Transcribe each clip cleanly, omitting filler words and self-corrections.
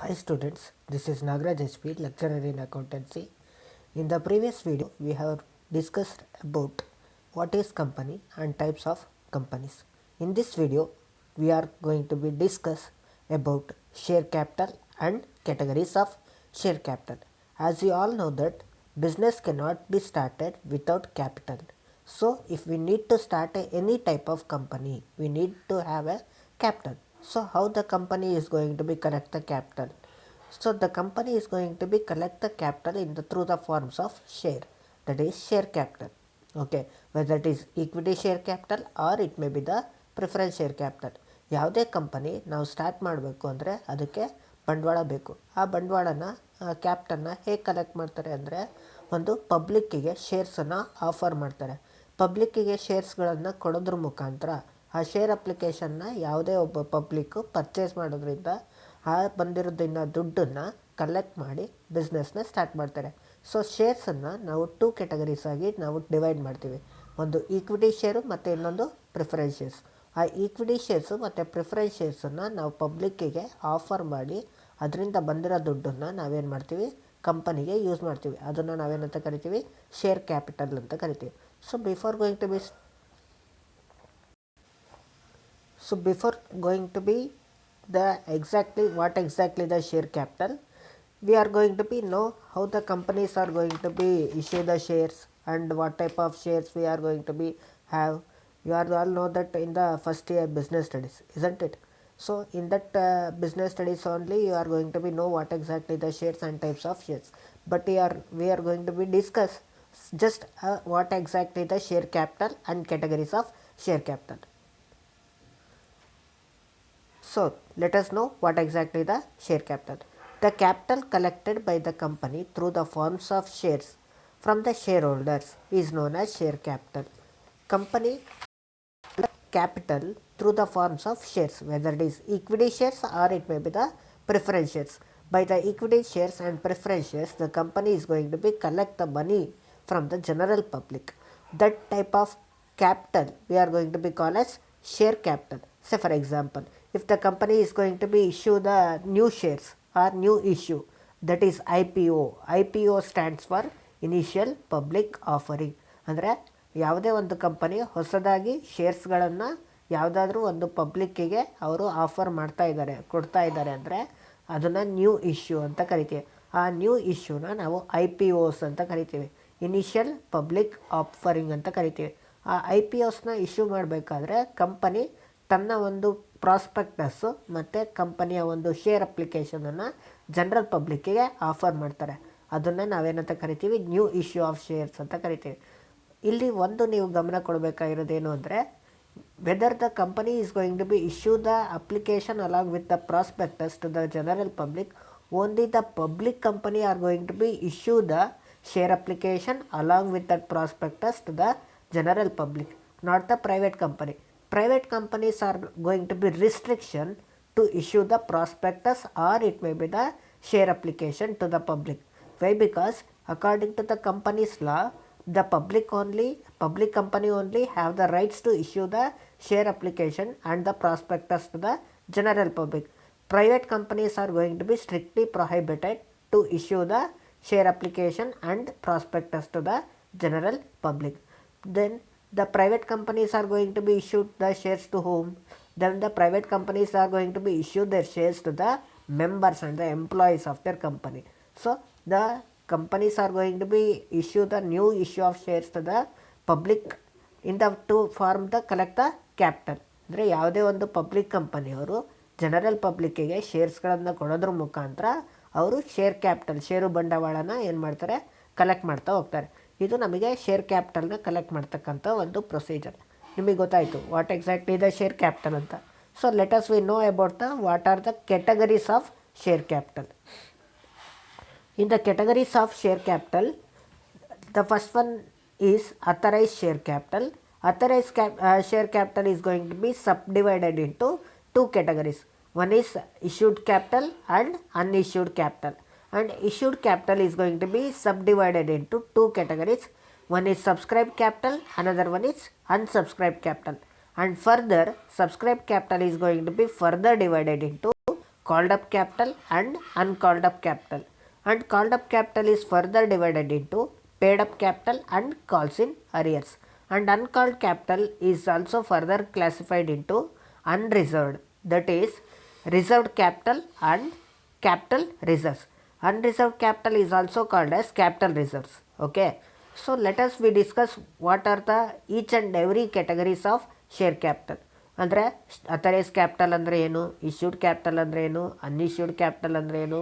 Hi students, this is Nagaraj HP, lecturer in accountancy. In the previous video, we have discussed about what is company and types of companies. In this video, we are going to be discuss about share capital and categories of share capital. As you all know that business cannot be started without capital. So if we need to start any type of company, we need to have a capital. So how the company is going to be collect the capital? So the company is going to be collect the capital through the forms of share, that is share capital. Okay, whether it is equity share capital or it may be the preference share capital. ಯಾವುದೇ company ನಾವು start ಮಾಡಬೇಕು ಅಂದರೆ ಅದಕ್ಕೆ ಬಂಡವಾಳ ಬೇಕು. ಆ ಬಂಡವಾಳನ ಕ್ಯಾಪಿಟಲ್ನ ಹೇಗೆ ಕಲೆಕ್ಟ್ ಮಾಡ್ತಾರೆ ಅಂದರೆ ಒಂದು ಪಬ್ಲಿಕ್ಕಿಗೆ ಶೇರ್ಸನ್ನು ಆಫರ್ ಮಾಡ್ತಾರೆ. ಪಬ್ಲಿಕ್ಕಿಗೆ ಶೇರ್ಸ್ಗಳನ್ನು ಕೊಡೋದ್ರ ಮುಖಾಂತರ ಆ ಶೇರ್ ಅಪ್ಲಿಕೇಶನ್ನ ಯಾವುದೇ ಒಬ್ಬ ಪಬ್ಲಿಕ್ಕು ಪರ್ಚೇಸ್ ಮಾಡೋದ್ರಿಂದ ಆ ಬಂದಿರೋದನ್ನ ದುಡ್ಡನ್ನು ಕಲೆಕ್ಟ್ ಮಾಡಿ ಬಿಸ್ನೆಸ್ನ ಸ್ಟಾರ್ಟ್ ಮಾಡ್ತಾರೆ. ಸೊ ಶೇರ್ಸನ್ನು ನಾವು 2 ಕ್ಯಾಟಗರೀಸ್ ಆಗಿ ನಾವು ಡಿವೈಡ್ ಮಾಡ್ತೀವಿ. ಒಂದು ಈಕ್ವಿಟಿ ಶೇರು ಮತ್ತು ಇನ್ನೊಂದು ಪ್ರಿಫರೆನ್ಸ್ ಶೇರ್ಸ್. ಆ ಈಕ್ವಿಟಿ ಶೇರ್ಸು ಮತ್ತು ಪ್ರಿಫರೆನ್ಸ್ ಶೇರ್ಸನ್ನು ನಾವು ಪಬ್ಲಿಕ್ಕಿಗೆ ಆಫರ್ ಮಾಡಿ ಅದರಿಂದ ಬಂದಿರೋ ದುಡ್ಡನ್ನು ನಾವೇನು ಮಾಡ್ತೀವಿ, ಕಂಪನಿಗೆ ಯೂಸ್ ಮಾಡ್ತೀವಿ. ಅದನ್ನು ನಾವೇನಂತ ಕರಿತೀವಿ, ಶೇರ್ ಕ್ಯಾಪಿಟಲ್ ಅಂತ ಕರಿತೀವಿ. So before going to be the what exactly the share capital, we are going to be know how the companies are going to be issue the shares and what type of shares we are going to be have. You are all know that in the first year business studies, isn't it? So in that business studies only you are going to be know what exactly the shares and types of shares. But we are going to be discuss just what exactly the share capital and categories of share capital. So let us know what exactly the share capital. The capital collected by the company through the forms of shares from the shareholders is known as share capital. Company capital through the forms of shares, whether it is equity shares or it may be the preference shares. By the equity shares and preference shares, the company is going to be collect the money from the general public. That type of capital we are going to be called as share capital. Say for example, if the company is going to be issue the new shares or new issue, that is IPO. IPO stands for initial public offering. ಅಂದರೆ ಯಾವುದೇ ಒಂದು company ಹೊಸದಾಗಿ ಶೇರ್ಸ್ಗಳನ್ನು ಯಾವುದಾದ್ರೂ ಒಂದು ಪಬ್ಲಿಕ್ಕಿಗೆ ಅವರು offer ಕೊಡ್ತಾ ಇದ್ದಾರೆ ಅಂದರೆ ಅದನ್ನು ನ್ಯೂ ಇಶ್ಯೂ ಅಂತ ಕರಿತೀವಿ. ಆ ನ್ಯೂ ಇಶ್ಯೂನ ನಾವು IPOs ಅಂತ ಕರಿತೀವಿ, ಇನಿಷಿಯಲ್ ಪಬ್ಲಿಕ್ ಆಫರಿಂಗ್ ಅಂತ ಕರಿತೀವಿ. ಆ IPOsನ ಇಶ್ಯೂ ಮಾಡಬೇಕಾದ್ರೆ ಕಂಪನಿ ತನ್ನ ಒಂದು ಪ್ರಾಸ್ಪೆಕ್ಟಸ್ಸು ಮತ್ತು ಕಂಪನಿಯ ಒಂದು ಶೇರ್ ಅಪ್ಲಿಕೇಶನನ್ನು ಜನರಲ್ ಪಬ್ಲಿಕ್ಕಿಗೆ ಆಫರ್ ಮಾಡ್ತಾರೆ. ಅದನ್ನು ನಾವೇನಂತ ಕರಿತೀವಿ, ನ್ಯೂ ಇಶ್ಯೂ ಆಫ್ ಶೇರ್ಸ್ ಅಂತ ಕರಿತೀವಿ. ಇಲ್ಲಿ ಒಂದು ನೀವು ಗಮನ ಕೊಡಬೇಕಾಗಿರೋದೇನು ಅಂದರೆ, whether the company is going to be issue the application along with the prospectus to the general public, only the public company are going to be issue the share application along with that prospectus to the general public, not the private company. Private companies are going to be restriction to issue the prospectus or it may be the share application to the public. Why? Because according to the company's law, the public company only have the rights to issue the share application and the prospectus to the general public. Private companies are going to be strictly prohibited to issue the share application and prospectus to the general public. Then the private companies are going to be issued the shares to whom? Then the private companies are going to be issued their shares to the members and the employees of their company. So the companies are going to be issue the new issue of shares to the public in the to form the collect the capital. ಅಂದರೆ ಯಾವುದೇ ಒಂದು public ಕಂಪನಿಯವರು general ಪಬ್ಲಿಕ್ಕಿಗೆ ಶೇರ್ಸ್ಗಳನ್ನು ಕೊಡೋದ್ರ ಮುಖಾಂತರ ಅವರು share capital, ಷೇರು ಬಂಡವಾಳನ ಏನು ಮಾಡ್ತಾರೆ, ಕಲೆಕ್ಟ್ ಮಾಡ್ತಾ ಹೋಗ್ತಾರೆ. ಇದು ನಮಗೆ ಶೇರ್ ಕ್ಯಾಪಿಟಲ್ನ ಕಲೆಕ್ಟ್ ಮಾಡ್ತಕ್ಕಂಥ ಒಂದು ಪ್ರೊಸೀಜರ್. ನಿಮಗೆ ಗೊತ್ತಾಯಿತು what exactly the share capital ಅಂತ. So let us we know about the what are the categories of share capital. In the categories of share capital, the first one is authorised share capital. Authorized share capital is going to be subdivided into 2 categories. One is issued capital and unissued capital. And issued capital is going to be subdivided into 2 categories. One is subscribed capital, another one is unsubscribed capital. And further, subscribed capital is going to be further divided into called up capital and uncalled up capital. And called up capital is further divided into paid up capital and calls in arrears. And uncalled capital is also further classified into unreserved, that is reserved capital and capital reserves. Unreserved capital is also called as capital reserves. Okay, so let us we discuss what are the each and every categories of share capital. ಅಂದರೆ authorise capital ಅಂದರೆ ಏನು, issued capital ಅಂದರೆ ಏನು, ಅನ್ಇಶ್ಯೂಡ್ capital ಅಂದರೆ ಏನು,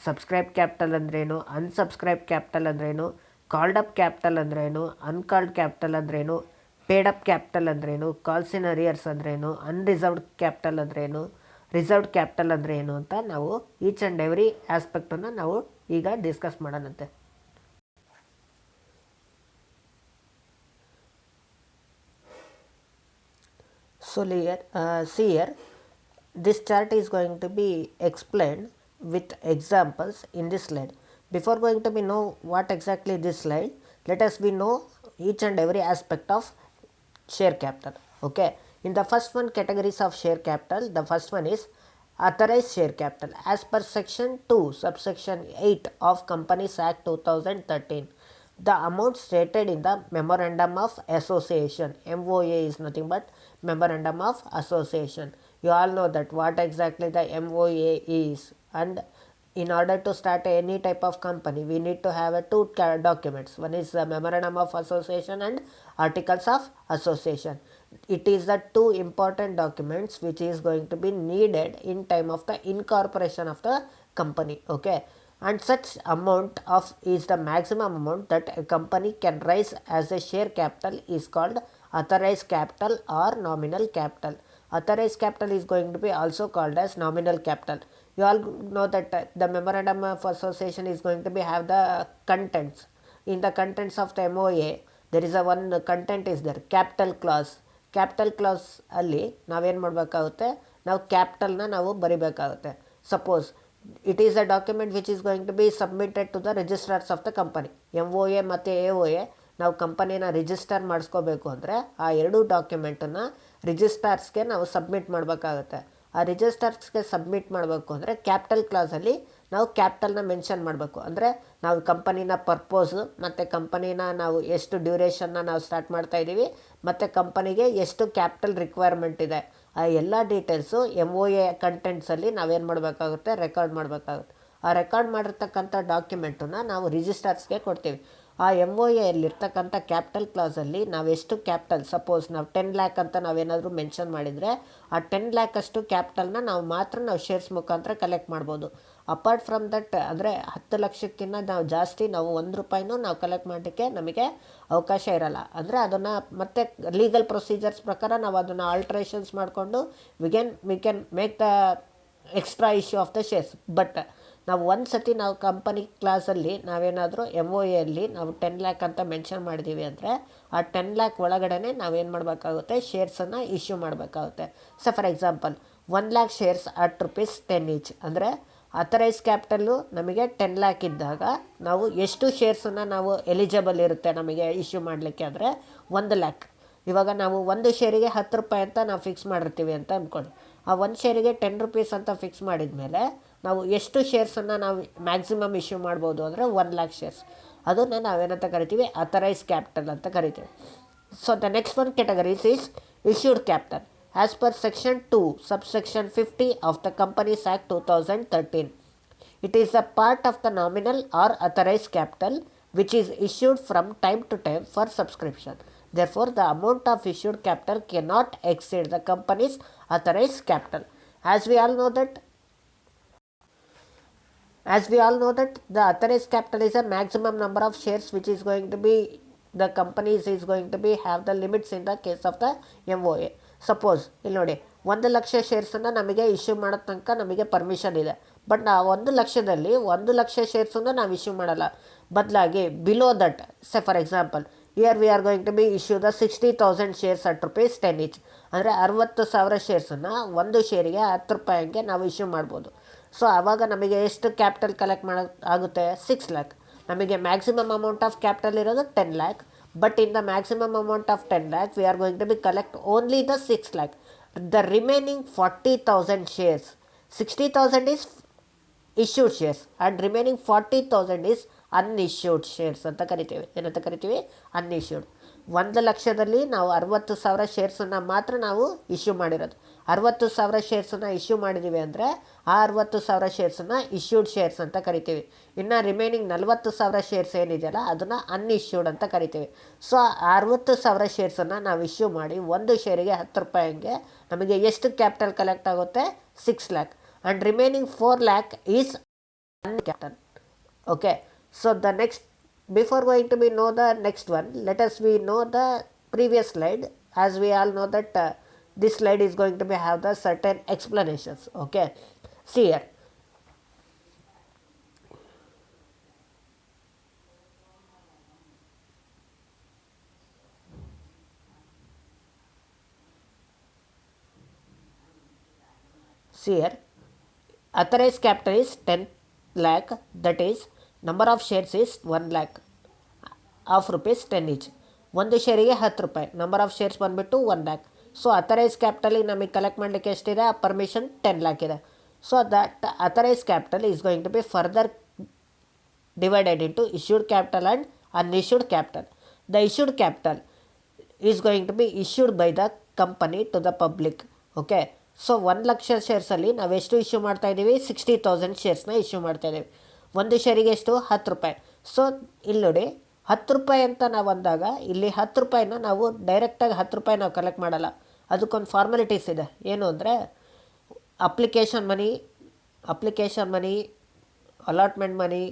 subscribe capital ಅಂದ್ರೇನು, unsubscribe capital ಅಂದ್ರೇನು, called up capital ಅಂದ್ರೇನು, ಅನ್ಕಾಲ್ಡ್ ಕ್ಯಾಪಿಟಲ್ ಅಂದ್ರೇನು, ಪೇಡ್ ಅಪ್ ಕ್ಯಾಪಿಟಲ್ ಅಂದ್ರೇನು, ಕಾಲ್ಸ್ ಇನ್ ಅರಿಯರ್ಸ್ ಅಂದ್ರೇನು, ಅನ್ರಿಸರ್ವ್ಡ್ ಕ್ಯಾಪಿಟಲ್ ಅಂದ್ರೇನು, ರಿಸರ್ವ್ಡ್ ಕ್ಯಾಪಿಟಲ್ ಅಂದರೆ ಏನು ಅಂತ ನಾವು ಈಚ್ ಆ್ಯಂಡ್ ಎವ್ರಿ ಆಸ್ಪೆಕ್ಟನ್ನು ನಾವು ಈಗ discuss ಮಾಡೋಣಂತೆ. So see here, this chart is going to be explained with examples in this slide. Before going to be know what exactly this slide, let us we know each and every aspect of share capital. Okay, in the first one categories of share capital, the first one is authorized share capital. As per section 2 subsection 8 of Companies Act 2013, the amount stated in the Memorandum of Association, MOA is nothing but Memorandum of Association. You all know that what exactly the MOA is, and in order to start any type of company we need to have two documents. One is the Memorandum of Association and Articles of Association. It is the two important documents which is going to be needed in time of the incorporation of the company. Okay, and such amount of is the maximum amount that a company can raise as a share capital is called authorized capital or nominal capital. Authorized capital is going to be also called as nominal capital. You all know that the Memorandum of Association is going to be have the contents. In the contents of the MOA, there is a one content is there, capital clause. Capital clause ಅಲ್ಲಿ ನಾವೇನು ಮಾಡಬೇಕಾಗುತ್ತೆ, ನಾವು ಕ್ಯಾಪಿಟಲ್ನ ನಾವು ಬರಿಬೇಕಾಗುತ್ತೆ. Suppose it is a document which is going to be submitted to the registrars of the company. MOA ಮತ್ತು AOA ನಾವು ಕಂಪನಿನ ರಿಜಿಸ್ಟರ್ ಮಾಡಿಸ್ಕೋಬೇಕು ಅಂದರೆ ಆ ಎರಡೂ ಡಾಕ್ಯುಮೆಂಟನ್ನು ರಿಜಿಸ್ಟ್ರಾರ್ಸ್ಗೆ ನಾವು ಸಬ್ಮಿಟ್ ಮಾಡಬೇಕಾಗುತ್ತೆ. ಆ ರಿಜಿಸ್ಟರ್ಸ್ಗೆ ಸಬ್ಮಿಟ್ ಮಾಡಬೇಕು ಅಂದರೆ ಕ್ಯಾಪಿಟಲ್ ಕ್ಲಾಸಲ್ಲಿ ನಾವು ಕ್ಯಾಪಿಟಲ್ನ ಮೆನ್ಷನ್ ಮಾಡಬೇಕು. ಅಂದರೆ ನಾವು ಕಂಪನಿನ ಪರ್ಪೋಸು ಮತ್ತು ಕಂಪನಿನ ನಾವು ಎಷ್ಟು ಡ್ಯೂರೇಷನ್ನ ನಾವು ಸ್ಟಾರ್ಟ್ ಮಾಡ್ತಾಯಿದ್ದೀವಿ ಮತ್ತು ಕಂಪನಿಗೆ ಎಷ್ಟು ಕ್ಯಾಪಿಟಲ್ ರಿಕ್ವೈರ್ಮೆಂಟ್ ಇದೆ, ಆ ಎಲ್ಲ ಡೀಟೇಲ್ಸು MOA ಕಂಟೆಂಟ್ಸಲ್ಲಿ ನಾವೇನು ಮಾಡಬೇಕಾಗುತ್ತೆ, ರೆಕಾರ್ಡ್ ಮಾಡಬೇಕಾಗುತ್ತೆ. ಆ ರೆಕಾರ್ಡ್ ಮಾಡಿರ್ತಕ್ಕಂಥ ಡಾಕ್ಯುಮೆಂಟನ್ನು ನಾವು ರಿಜಿಸ್ಟರ್ಸ್ಗೆ ಕೊಡ್ತೀವಿ. ಆ MOAಯಲ್ಲಿರ್ತಕ್ಕಂಥ ಕ್ಯಾಪಿಟಲ್ ಕ್ಲಾಸಲ್ಲಿ ನಾವೆಷ್ಟು ಕ್ಯಾಪಿಟಲ್, ಸಪೋಸ್ ನಾವು 10 lakh ಅಂತ ನಾವೇನಾದರೂ ಮೆನ್ಷನ್ ಮಾಡಿದರೆ ಆ 10 lakh ಅಷ್ಟು ಕ್ಯಾಪಿಟಲ್ನ ನಾವು ಶೇರ್ಸ್ ಮುಖಾಂತರ ಕಲೆಕ್ಟ್ ಮಾಡ್ಬೋದು. ಅಪಾರ್ಟ್ ಫ್ರಮ್ ದಟ್ ಅಂದರೆ 10 ಲಕ್ಷಕ್ಕಿಂತ ನಾವು ಜಾಸ್ತಿ ನಾವು 1 ರೂಪಾಯಿನೂ ನಾವು ಕಲೆಕ್ಟ್ ಮಾಡಲಿಕ್ಕೆ ನಮಗೆ ಅವಕಾಶ ಇರಲ್ಲ. ಅಂದರೆ ಅದನ್ನು ಮತ್ತೆ ಲೀಗಲ್ ಪ್ರೊಸೀಜರ್ಸ್ ಪ್ರಕಾರ ನಾವು ಅದನ್ನು ಆಲ್ಟ್ರೇಷನ್ಸ್ ಮಾಡಿಕೊಂಡು we can make the extra issue of the shares. But ನಾವು ಒಂದು ಸತಿ ನಾವು ಕಂಪನಿ ಕ್ಲಾಸಲ್ಲಿ ನಾವೇನಾದರೂ MOAಯಲ್ಲಿ ನಾವು 10 lakh ಅಂತ ಮೆನ್ಷನ್ ಮಾಡಿದ್ದೀವಿ ಅಂದರೆ ಆ 10 lakh ಒಳಗಡೆ ನಾವೇನು ಮಾಡಬೇಕಾಗುತ್ತೆ, ಶೇರ್ಸನ್ನು ಇಶ್ಯೂ ಮಾಡಬೇಕಾಗುತ್ತೆ. So for example 1 lakh shares at ₹10 each ಅಂದರೆ ಅಥರೈಸ್ ಕ್ಯಾಪಿಟಲ್ಲು ನಮಗೆ 10 lakh ಇದ್ದಾಗ ನಾವು ಎಷ್ಟು ಶೇರ್ಸನ್ನು ನಾವು ಎಲಿಜಿಬಲ್ ಇರುತ್ತೆ ನಮಗೆ ಇಶ್ಯೂ ಮಾಡಲಿಕ್ಕೆ ಅಂದರೆ 1 lakh. ಇವಾಗ ನಾವು ಒಂದು ಶೇರಿಗೆ 10 ರೂಪಾಯಿ ಅಂತ ನಾವು ಫಿಕ್ಸ್ ಮಾಡಿರ್ತೀವಿ ಅಂತ ಅಂದ್ಕೊಳ್ಳಿ. ಆ ಒಂದು ಶೇರಿಗೆ 10 rupees ಅಂತ ಫಿಕ್ಸ್ ಮಾಡಿದ ಮೇಲೆ ನಾವು ಎಷ್ಟು ಶೇರ್ಸನ್ನು ನಾವು ಮ್ಯಾಕ್ಸಿಮಮ್ ಇಶ್ಯೂ ಮಾಡ್ಬೋದು ಅಂದರೆ 1 lakh ಶೇರ್ಸ್. ಅದನ್ನು ನಾವೇನಂತ ಕರಿತೀವಿ, ಅಥರೈಸ್ ಕ್ಯಾಪಿಟಲ್ ಅಂತ ಕರಿತೀವಿ. So the next one categories is issued capital. As per section 2 subsection 50 of the Companies Act 2013. It is a part of the nominal or authorized capital which is issued from time to time for subscription. Therefore, the amount of issued capital cannot exceed the company's authorized capital. As we all know that the authorized capital is a maximum number of shares which is going to be, the companies is going to be have the limits in the case of the MOA. Suppose ಇಲ್ಲಿ ನೋಡಿ 1 ಲಕ್ಷ ಶೇರ್ಸನ್ನು ನಮಗೆ issue ಮಾಡೋ ತನಕ ನಮಗೆ permission ಇದೆ. But ನಾವು 1 ಲಕ್ಷದಲ್ಲಿ 1 ಲಕ್ಷ ಶೇರ್ಸನ್ನು ನಾವು issue ಮಾಡಲ್ಲ. ಬದಲಾಗಿ below that, say for example here we are going to be issue the 60,000 shares at ₹10 each. ಅಂದರೆ 60,000 ಶೇರ್ಸನ್ನು ಒಂದು ಶೇರಿಗೆ 10 ರೂಪಾಯಿಗೆ ನಾವು ಇಶ್ಯೂ ಮಾಡ್ಬೋದು. ಸೊ ಆವಾಗ ನಮಗೆ ಎಷ್ಟು ಕ್ಯಾಪಿಟಲ್ ಕಲೆಕ್ಟ್ ಆಗುತ್ತೆ, 6 lakh. ನಮಗೆ ಮ್ಯಾಕ್ಸಿಮಮ್ ಅಮೌಂಟ್ ಆಫ್ ಕ್ಯಾಪಿಟಲ್ ಇರೋದು 10 lakh. But in the maximum amount of 10 lakh, we are going to be collect only the 6 lakh. The remaining 40,000 shares, 60,000 is issued shares and remaining 40,000 is ಅನ್ಇಶ್ಯೂಡ್ shares ಅಂತ ಕರಿತೀವಿ. ಏನಂತ ಕರಿತೀವಿ? ಅನ್ಇಶ್ಯೂಡ್. 1,00,000ದಲ್ಲಿ ನಾವು 60,000 ಶೇರ್ಸನ್ನು ಮಾತ್ರ ನಾವು issue ಮಾಡಿರೋದು. 60,000 ಶೇರ್ಸನ್ನು issue ಮಾಡಿದ್ದೀವಿ ಅಂದರೆ ಆ 60,000 ಶೇರ್ಸನ್ನು ಇಶ್ಯೂಡ್ ಶೇರ್ಸ್ ಅಂತ ಕರಿತೀವಿ. ಇನ್ನು ರಿಮೈನಿಂಗ್ 40,000 ಶೇರ್ಸ್ ಏನಿದೆಯಲ್ಲ ಅದನ್ನು ಅನ್ಇಶ್ಯೂಡ್ ಅಂತ ಕರಿತೀವಿ. ಸೊ 60,000 ಶೇರ್ಸನ್ನು ನಾವು ಇಶ್ಯೂ ಮಾಡಿ ಒಂದು ಶೇರಿಗೆ 10 ರೂಪಾಯಿ ಹಂಗೆ ನಮಗೆ ಎಷ್ಟು ಕ್ಯಾಪಿಟಲ್ ಕಲೆಕ್ಟ್ ಆಗುತ್ತೆ? 6 lakh. And remaining 4 lakh is capital. Okay, so the next, before going to be know the next one, let us we know the previous slide, as we all know that this slide is going to be have the certain explanations. Okay, see here. See here, authorized capital is 10 lakh, that is number of shares is 1 lakh of rupees 10 each. ಒಂದು ಶೇರಿಗೆ 10 ರೂಪಾಯಿ. Number of shares ಬಂದುಬಿಟ್ಟು 1 lakh. So authorise ಕ್ಯಾಪಿಟಲಿಗೆ ನಮಗೆ collect ಮಾಡಲಿಕ್ಕೆ ಎಷ್ಟಿದೆ? Permission 10 lakh ಇದೆ. So that authorise capital is going to be further divided into issued capital and unissued capital. The issued capital is going to be issued by the company to the public. Okay, so 1,00,000 ಶೇರ್ಸಲ್ಲಿ ನಾವು ಎಷ್ಟು issue ಮಾಡ್ತಾಯಿದ್ದೀವಿ? 60,000 ಶೇರ್ಸ್ನ issue ಮಾಡ್ತಾಯಿದ್ದೀವಿ. ಒಂದು ಶೇರಿಗೆ ಎಷ್ಟು? 10 ರೂಪಾಯಿ. So ಇಲ್ಲಿ ನೋಡಿ, 10 ರೂಪಾಯಿ ಅಂತ ನಾವು ಅಂದಾಗ ಇಲ್ಲಿ 10 ರೂಪಾಯಿನ ನಾವು ಡೈರೆಕ್ಟಾಗಿ 10 ರೂಪಾಯಿ ನಾವು ಕಲೆಕ್ಟ್ ಮಾಡಲ್ಲ. ಅದಕ್ಕೊಂದು ಫಾರ್ಮಾಲಿಟೀಸ್ ಇದೆ. ಏನು ಅಂದರೆ application money, allotment money,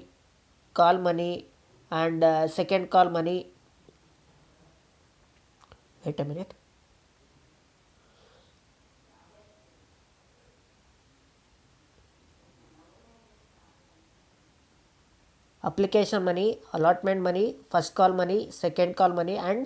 call money and second call money. Wait a minute. application money, allotment money, first call money, second call money and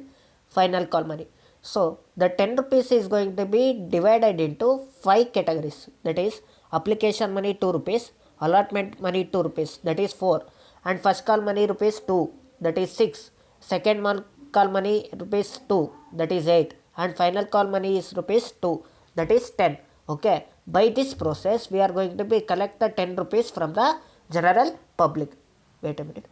final call money. So the 10 rupees is going to be divided into 5 categories. That is application money 2 rupees, allotment money 2 rupees, that is 4, and first call money rupees 2, that is 6, second call money rupees 2, that is 8, and final call money is rupees 2, that is 10. Okay, by this process we are going to be collect the 10 rupees from the general public. Wait a minute.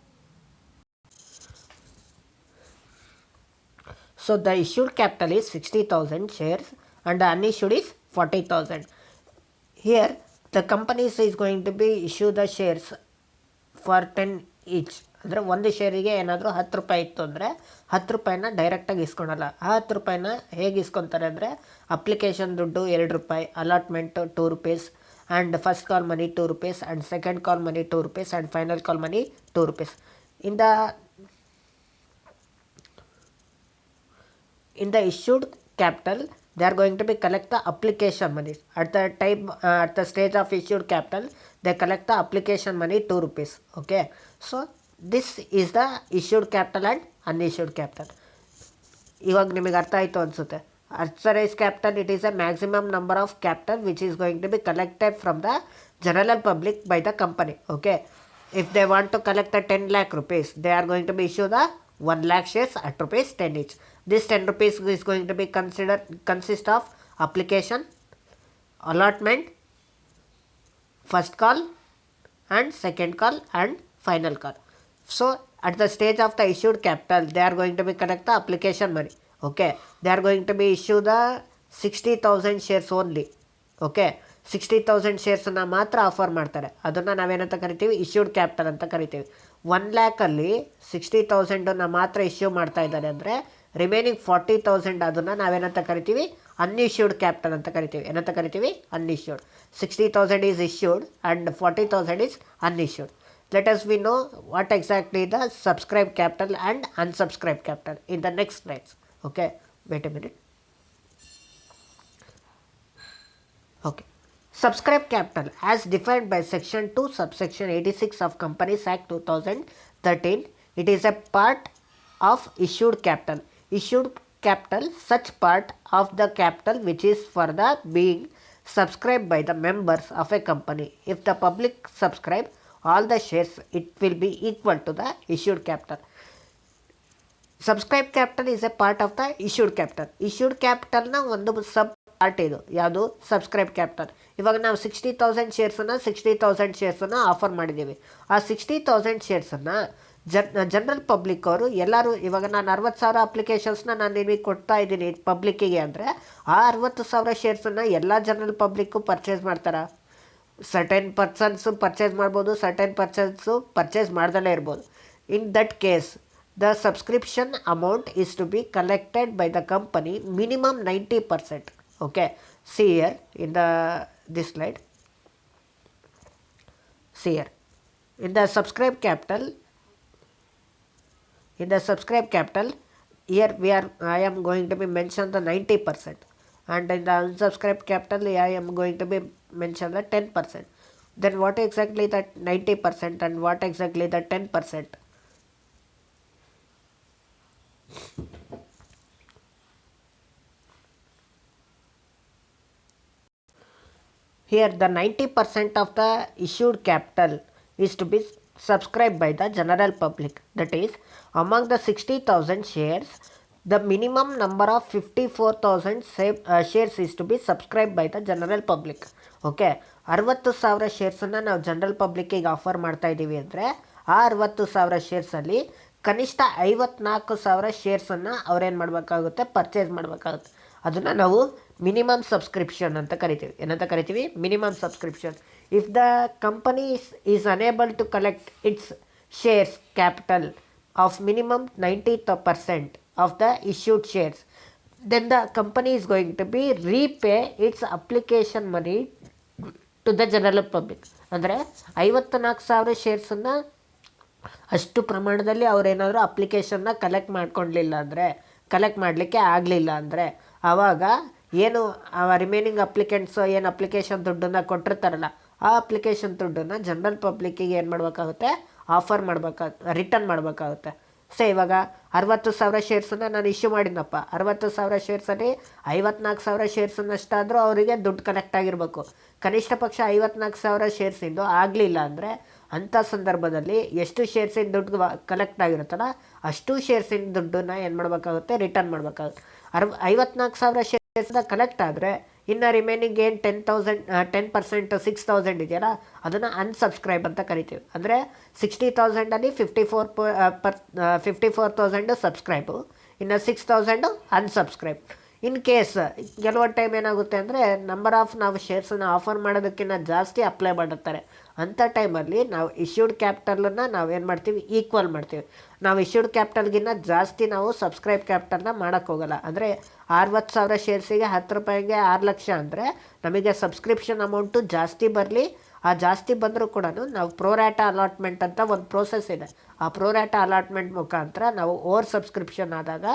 So the issued capital is 60,000 shares and the unissued is 40,000. Here the companies is going to be issue the shares for 10 each. ಅಂದರೆ ಒಂದು ಶೇರಿಗೆ ಏನಾದರೂ 10 ರೂಪಾಯಿ ಇತ್ತು ಅಂದರೆ 10 ರೂಪಾಯಿನ ಡೈರೆಕ್ಟಾಗಿ ಇಸ್ಕೊಳಲ್ಲ. ಆ 10 ರೂಪಾಯಿನ ಹೇಗೆ ಇಸ್ಕೊತಾರೆ ಅಂದರೆ ಅಪ್ಲಿಕೇಶನ್ ದುಡ್ಡು 2 ರೂಪಾಯಿ, allotment 2 rupees, and first call money 2 rupees, and second call money 2 rupees, and final call money 2 rupees. In the issued capital they are going to be collect the application money. At the stage of issued capital they collect the application money 2 rupees. Okay, so this is the issued capital and unissued capital. ಇವಾಗ ನಿಮಗೆ ಅರ್ಥ ಆಯಿತು ಅನಿಸುತ್ತೆ. Authorized capital, it is a maximum number of capital which is going to be collected from the general public by the company. Okay, if they want to collect the 10 lakh rupees, they are going to be issue the 1 lakh shares at rupees 10 each. This 10 rupees is going to be consist of application, allotment, first call and second call and final call. So at the stage of the issued capital they are going to be collect the application money. Okay, they are going to be issue the 60,000 shares only. Okay, 60,000 ಶೇರ್ಸನ್ನು ಮಾತ್ರ offer ಮಾಡ್ತಾರೆ. ಅದನ್ನು ನಾವೇನಂತ ಕರಿತೀವಿ? Issued capital ಅಂತ ಕರಿತೀವಿ. 1 lakhಲ್ಲಿ 60,000 ಮಾತ್ರ issue ಮಾಡ್ತಾ ಇದ್ದಾರೆ ಅಂದರೆ ರಿಮೈನಿಂಗ್ 40,000 ಅದನ್ನು ನಾವೇನಂತ ಕರಿತೀವಿ? ಅನ್ಇಶ್ಯೂಡ್ ಕ್ಯಾಪಿಟಲ್ ಅಂತ ಕರಿತೀವಿ. ಏನಂತ ಕರಿತೀವಿ? Unissued. 60,000 is issued and 40,000 is unissued. Let us we know what exactly the subscribed capital and unsubscribed capital in the next slides. Okay, wait a minute. Okay, subscribed capital as defined by section 2 subsection 86 of Companies Act 2013, it is a part of issued capital. Issued capital, such part of the capital which is for the being subscribed by the members of a company. If the public subscribe all the shares, it will be equal to the issued capital. Subscribed capital is a part of the issued capital. Issued capital ನ ಒಂದು ಸಬ್ part ಇದು. ಯಾವುದು? Subscribe capital. ಇವಾಗ ನಾವು 60,000 ಶೇರ್ಸನ್ನು offer ಮಾಡಿದ್ದೀವಿ. ಆ 60,000 ಶೇರ್ಸನ್ನು general public ಅವರು ಎಲ್ಲರೂ, ಇವಾಗ ನಾನು 60,000 ಅಪ್ಲಿಕೇಶನ್ಸ್ನ ನಾನು ನಿಮಗೆ ಕೊಡ್ತಾ ಇದ್ದೀನಿ ಪಬ್ಲಿಕ್ಕಿಗೆ ಅಂದರೆ, ಆ 60,000 ಶೇರ್ಸನ್ನು ಎಲ್ಲ ಜನರಲ್ ಪಬ್ಲಿಕ್ಕು ಪರ್ಚೇಸ್ ಮಾಡ್ತಾರೆ. ಸರ್ಟೆನ್ ಪರ್ಸನ್ಸು ಪರ್ಚೇಸ್ ಮಾಡ್ಬೋದು, ಸರ್ಟೆನ್ ಪರ್ಸನ್ಸು ಪರ್ಚೇಸ್ ಮಾಡ್ದಲೇ ಇರ್ಬೋದು. In that case the subscription amount is to be collected by the company minimum 90%. Okay, see here in this slide, see here in the subscribe capital, here I am going to be mention the 90%, and in the unsubscribed capital I am going to be mention the 10%. Then what exactly that 90% and what exactly the 10%? Here the 90% of the issued capital is to be subscribed by the general public. That is, among the 60,000 shares, the minimum number of 54,000 shares is to be subscribed by the general public. Okay, 60,000 ಶೇರ್ಸನ್ನು ನಾವು general ಪಬ್ಲಿಕ್ಕಿಗೆ offer ಮಾಡ್ತಾ ಇದ್ದೀವಿ ಅಂದರೆ, ಆ 60,000 ಶೇರ್ಸಲ್ಲಿ ಕನಿಷ್ಠ 54,000 ಶೇರ್ಸನ್ನು ಅವ್ರೇನು ಮಾಡಬೇಕಾಗುತ್ತೆ, purchase ಮಾಡಬೇಕಾಗುತ್ತೆ. ಅದನ್ನು ನಾವು ಮಿನಿಮಮ್ ಸಬ್ಸ್ಕ್ರಿಪ್ಷನ್ ಅಂತ ಕರಿತೀವಿ. ಏನಂತ ಕರಿತೀವಿ? Minimum subscription. If the company is unable to collect its shares capital of minimum 90% of the issued shares, then the company is going to be repay its application money to the general public. ಅಂದರೆ 54,000 ಶೇರ್ಸನ್ನು ಅಷ್ಟು ಪ್ರಮಾಣದಲ್ಲಿ ಅವರೇನಾದರೂ ಅಪ್ಲಿಕೇಶನ್ನ collect ಮಾಡಲಿಕ್ಕೆ ಆಗಲಿಲ್ಲ ಅಂದರೆ, ಆವಾಗ ಏನು remaining ಅಪ್ಲಿಕೆಂಟ್ಸು ಏನು ಅಪ್ಲಿಕೇಶನ್ ದುಡ್ಡನ್ನು ಕೊಟ್ಟಿರ್ತಾರಲ್ಲ, ಆ ಅಪ್ಲಿಕೇಶನ್ ದುಡ್ಡನ್ನು ಜನರಲ್ ಪಬ್ಲಿಕ್ಕಿಗೆ ಏನು ಮಾಡಬೇಕಾಗುತ್ತೆ, ರಿಟರ್ನ್ ಮಾಡಬೇಕಾಗುತ್ತೆ. ಸೊ ಇವಾಗ 60,000 ಶೇರ್ಸನ್ನು ನಾನು ಇಶ್ಯೂ ಮಾಡಿದ್ನಪ್ಪ, 60,000 ಶೇರ್ಸಲ್ಲಿ 54,000 ಶೇರ್ಸನ್ನಷ್ಟಾದರೂ ಅವರಿಗೆ ದುಡ್ಡು ಕಲೆಕ್ಟ್ ಆಗಿರಬೇಕು. ಕನಿಷ್ಠ ಪಕ್ಷ 54,000 ಶೇರ್ಸಿಂದು ಆಗಲಿಲ್ಲ ಅಂದರೆ, ಅಂಥ ಸಂದರ್ಭದಲ್ಲಿ ಎಷ್ಟು ಶೇರ್ಸಿನ ದುಡ್ಡು ಕಲೆಕ್ಟ್ ಆಗಿರುತ್ತಲ್ಲ, ಅಷ್ಟು ಶೇರ್ಸಿನ ದುಡ್ಡನ್ನು ಏನು ಮಾಡಬೇಕಾಗುತ್ತೆ, ರಿಟರ್ನ್ ಮಾಡಬೇಕಾಗುತ್ತೆ. 54,000 ಶೇರ್ಸ್ನ ಕಲೆಕ್ಟ್ ಆದರೆ ಇನ್ನು ರಿಮೈನಿಂಗ್ ಏನು 10% 6,000 ಇದೆಯಲ್ಲ, ಅದನ್ನು ಅನ್ಸಬ್ಸ್ಕ್ರೈಬ್ ಅಂತ ಕರಿತೀವಿ. ಅಂದರೆ 60,000ಅಲ್ಲಿ 54,000 ಸಬ್ಸ್ಕ್ರೈಬು, ಇನ್ನು 6,000 ಅನ್ಸಬ್ಸ್ಕ್ರೈಬ್. ಇನ್ ಕೇಸ್ ಕೆಲವೊಂದು ಟೈಮ್ ಏನಾಗುತ್ತೆ ಅಂದರೆ, ನಾವು ಶೇರ್ಸನ್ನು ಆಫರ್ ಮಾಡೋದಕ್ಕಿಂತ ಜಾಸ್ತಿ ಅಪ್ಲೈ ಮಾಡಿರ್ತಾರೆ. ಅಂಥ ಟೈಮಲ್ಲಿ ನಾವು ಇಶ್ಯೂಡ್ ಕ್ಯಾಪಿಟಲನ್ನು ನಾವೇನು ಮಾಡ್ತೀವಿ, ಈಕ್ವಲ್ ಮಾಡ್ತೀವಿ. ನಾವು ಇಶ್ಯೂಡ್ ಕ್ಯಾಪಿಟಲ್ಗಿಂತ ಜಾಸ್ತಿ ನಾವು ಸಬ್ಸ್ಕ್ರೈಬ್ ಕ್ಯಾಪಿಟಲ್ನ ಮಾಡೋಕ್ಕೋಗಲ್ಲ. ಅಂದರೆ 60,000 ಶೇರ್ಸಿಗೆ 10 ರೂಪಾಯಿಗೆ 6 ಲಕ್ಷ ಅಂದರೆ, ನಮಗೆ ಸಬ್ಸ್ಕ್ರಿಪ್ಷನ್ ಅಮೌಂಟು ಜಾಸ್ತಿ ಬರಲಿ. ಆ ಜಾಸ್ತಿ ಬಂದರೂ ಕೂಡ ನಾವು ಪ್ರೋರ್ಯಾಟಾ ಅಲಾಟ್ಮೆಂಟ್ ಅಂತ ಒಂದು ಪ್ರೋಸೆಸ್ ಇದೆ. ಆ ಪ್ರೋರ್ಯಾಟಾ ಅಲಾಟ್ಮೆಂಟ್ ಮುಖಾಂತರ ನಾವು ಓವರ್ ಸಬ್ಸ್ಕ್ರಿಪ್ಷನ್ ಆದಾಗ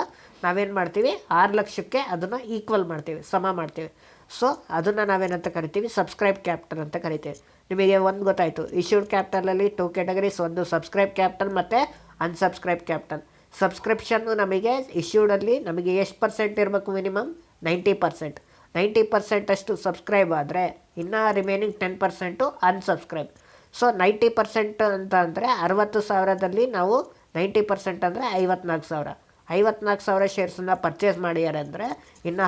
ನಾವೇನು ಮಾಡ್ತೀವಿ, 6 ಲಕ್ಷಕ್ಕೆ ಅದನ್ನು ಈಕ್ವಲ್ ಮಾಡ್ತೀವಿ, ಸಮ ಮಾಡ್ತೀವಿ. ಸೊ ಅದನ್ನು ನಾವೇನಂತ ಕರಿತೀವಿ, ಸಬ್ಸ್ಕ್ರೈಬ್ ಕ್ಯಾಪಿಟಲ್ ಅಂತ ಕರಿತೀವಿ. ನಿಮಗೆ ಒಂದು ಗೊತ್ತಾಯಿತು, ಇಶ್ಯೂಡ್ ಕ್ಯಾಪಿಟಲಲ್ಲಿ 2 ಕ್ಯಾಟಗರೀಸ್, ಒಂದು ಸಬ್ಸ್ಕ್ರೈಬ್ ಕ್ಯಾಪಿಟಲ್ ಮತ್ತು ಅನ್ಸಬ್ಸ್ಕ್ರೈಬ್ ಕ್ಯಾಪಿಟಲ್. ಸಬ್ಸ್ಕ್ರಿಪ್ಷನ್ನು ನಮಗೆ ಇಶ್ಯೂಡಲ್ಲಿ ನಮಗೆ ಎಷ್ಟು ಪರ್ಸೆಂಟ್ ಇರಬೇಕು, ಮಿನಿಮಮ್ 90%. 90% ಅಷ್ಟು ಸಬ್ಸ್ಕ್ರೈಬ್ ಆದರೆ ಇನ್ನು ರಿಮೈನಿಂಗ್ 10% ಅನ್ಸಬ್ಸ್ಕ್ರೈಬ್. ಸೊ 90% ಅಂತ ಅಂದರೆ 60,000ದಲ್ಲಿ ನಾವು 90% ಅಂದರೆ 54,000. 54,000 ಶೇರ್ಸನ್ನು ಪರ್ಚೇಸ್ ಮಾಡಿದ್ದಾರೆ ಅಂದರೆ, ಇನ್ನು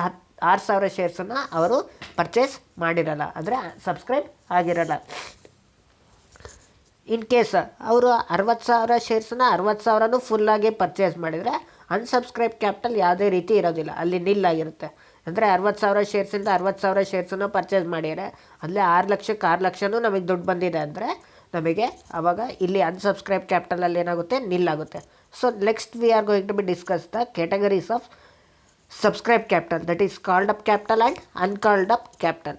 6,000 ಶೇರ್ಸನ್ನು ಅವರು ಪರ್ಚೇಸ್ ಮಾಡಿರಲ್ಲ, ಅಂದರೆ ಸಬ್ಸ್ಕ್ರೈಬ್ ಆಗಿರಲ್ಲ. ಇನ್ ಕೇಸ್ ಅವರು 60,000 ಶೇರ್ಸನ್ನ 60,000 ಫುಲ್ಲಾಗಿ ಪರ್ಚೇಸ್ ಮಾಡಿದರೆ, ಅನ್ಸಬ್ಸ್ಕ್ರೈಬ್ ಕ್ಯಾಪಿಟಲ್ ಯಾವುದೇ ರೀತಿ ಇರೋದಿಲ್ಲ, ಅಲ್ಲಿ ನಿಲ್ಲಾಗಿರುತ್ತೆ. ಅಂದರೆ 60,000 ಶೇರ್ಸಿಂದ 60,000 ಶೇರ್ಸನ್ನು ಪರ್ಚೇಸ್ ಮಾಡಿದರೆ, ಅಲ್ಲೇ 6 ಲಕ್ಷಕ್ಕೆ 6 ಲಕ್ಷನೂ ನಮಗೆ ದುಡ್ಡು ಬಂದಿದೆ ಅಂದರೆ, ನಮಗೆ ಆವಾಗ ಇಲ್ಲಿ ಅನ್ಸಬ್ಸ್ಕ್ರೈಬ್ ಕ್ಯಾಪಿಟಲಲ್ಲಿ ಏನಾಗುತ್ತೆ, ನಿಲ್ಲಾಗುತ್ತೆ. So next we are going to be discuss the categories of subscribe capital, that is called up capital and uncalled up capital.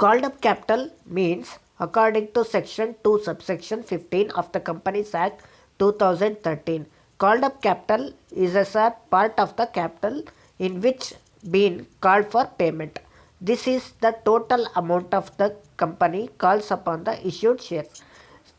Called up capital means, according to section 2 subsection 15 of the Companies Act 2013, called up capital is a part of the capital in which been called for payment. This is the total amount of the company calls upon the issued shares.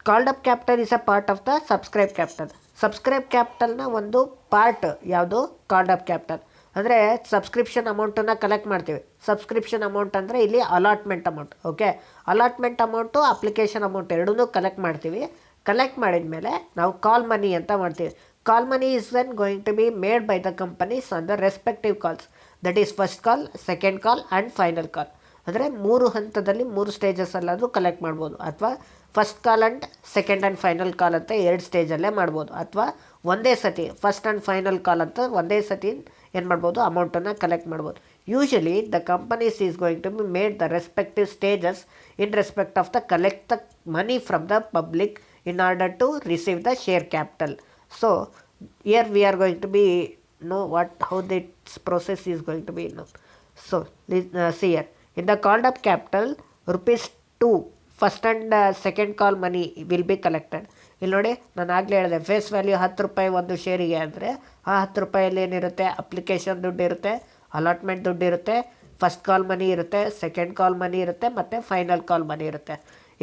Called up capital is a part of the subscribe capital. Subscribe ಕ್ಯಾಪಿಟಲ್ನ ಒಂದು part ಯಾವುದು, called up capital. ಅಂದರೆ subscription ಅಮೌಂಟನ್ನು collect ಮಾಡ್ತೀವಿ. Subscription amount ಅಂದರೆ ಇಲ್ಲಿ allotment amount. Okay, allotment amount application amount ಎರಡನ್ನೂ collect ಮಾಡ್ತೀವಿ. ಕಲೆಕ್ಟ್ ಮಾಡಿದ ಮೇಲೆ ನಾವು ಕಾಲ್ ಮನಿ ಅಂತ ಮಾಡ್ತೀವಿ. Call money is then going to be made by the companies on the respective calls. That is first call, second call and final call. ಅಂದರೆ 3 ಹಂತದಲ್ಲಿ 3 ಸ್ಟೇಜಸ್ಸಲ್ಲಾದರೂ ಕಲೆಕ್ಟ್ ಮಾಡ್ಬೋದು, ಅಥವಾ first call and second and final ಕಾಲ್ ಅಂತ 2 ಸ್ಟೇಜಲ್ಲೇ ಮಾಡ್ಬೋದು, ಅಥವಾ ಒಂದೇ ಸತಿ ಫಸ್ಟ್ ಆ್ಯಂಡ್ ಫೈನಲ್ ಕಾಲ್ ಅಂತ ಒಂದೇ ಸತಿ ಏನು ಮಾಡ್ಬೋದು, ಅಮೌಂಟನ್ನು ಕಲೆಕ್ಟ್ ಮಾಡ್ಬೋದು. Usually the companies is going to be made the respective stages in respect of the collect the money from the public in order to receive the share capital. So here we are going to be know how this process is going to be known. So see here, in the called up capital rupees 2 first and second call money will be collected. ಇಲ್ಲಿ ನೋಡಿ, ನಾನು ಆಗಲೇ ಹೇಳಿದೆ face value 10 ರೂಪಾಯಿ ಒಂದು ಶೇರಿಗೆ ಅಂದರೆ ಆ 10 ರೂಪಾಯಲ್ಲಿ ಏನಿರುತ್ತೆ, ಅಪ್ಲಿಕೇಶನ್ ದುಡ್ಡು ಇರುತ್ತೆ, ಅಲಾಟ್ಮೆಂಟ್ ದುಡ್ಡು ಇರುತ್ತೆ, ಫಸ್ಟ್ ಕಾಲ್ ಮನಿ ಇರುತ್ತೆ, ಸೆಕೆಂಡ್ ಕಾಲ್ ಮನಿ ಇರುತ್ತೆ, ಮತ್ತು ಫೈನಲ್ ಕಾಲ್ ಮನಿ ಇರುತ್ತೆ.